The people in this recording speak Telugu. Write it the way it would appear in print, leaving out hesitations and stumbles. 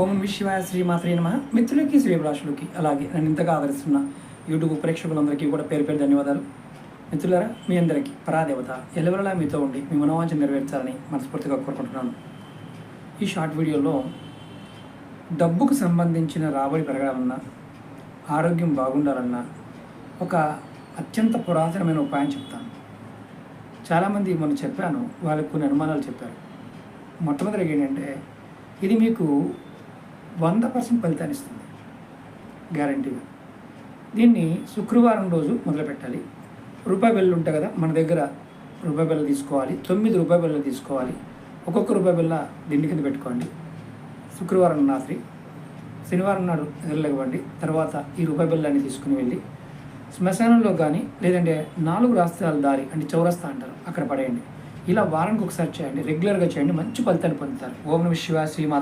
ఓం విశ్వాయ శ్రీమాత్రే నమః. మిత్రులకి శ్రీభిలాషులకి అలాగే నన్ను ఇంతగా ఆదరిస్తున్న యూట్యూబ్ ప్రేక్షకులందరికీ కూడా పేరు పేరు ధన్యవాదాలు. మిత్రులారా, మీ అందరికీ పరాదేవత ఎల్లవెల్లలా మీతో ఉండి మీ మనోవాంఛ నెరవేర్చాలని మనస్ఫూర్తిగా కోరుకుంటున్నాను. ఈ షార్ట్ వీడియోలో డబ్బుకు సంబంధించిన రాబడి పెరగాలన్నా, ఆరోగ్యం బాగుండాలన్నా ఒక అత్యంత పురాతనమైన ఉపాయం చెప్తాను. చాలామంది మనం చెప్పాను, వాళ్ళకి కొన్ని అనుమానాలు చెప్పారు. మొట్టమొదటిగా ఏంటంటే, ఇది మీకు 100% ఫలితాన్ని ఇస్తుంది, గ్యారంటీగా. దీన్ని శుక్రవారం రోజు మొదలు పెట్టాలి. రూపాయి బిళ్ళలు ఉంటాయి కదా మన దగ్గర, రూపాయి బిళ్ళలు తీసుకోవాలి. 9 రూపాయి బిళ్ళలు తీసుకోవాలి. ఒక్కొక్క రూపాయి బిళ్ళ దిండి కింద పెట్టుకోండి. శుక్రవారం రాత్రి, శనివారం నాడు నిద్రలేవండి. తర్వాత ఈ రూపాయి బిళ్ళని తీసుకుని వెళ్ళి శ్మశానంలో కానీ, లేదంటే 4 రాష్ట్రాల దారి అంటే చౌరస్తా అంటారు, అక్కడ పడేయండి. ఇలా వారానికి ఒకసారి చేయండి, రెగ్యులర్గా చేయండి, మంచి ఫలితాన్ని పొందుతారు. ఓం నమః శివాయ శ్రీమాత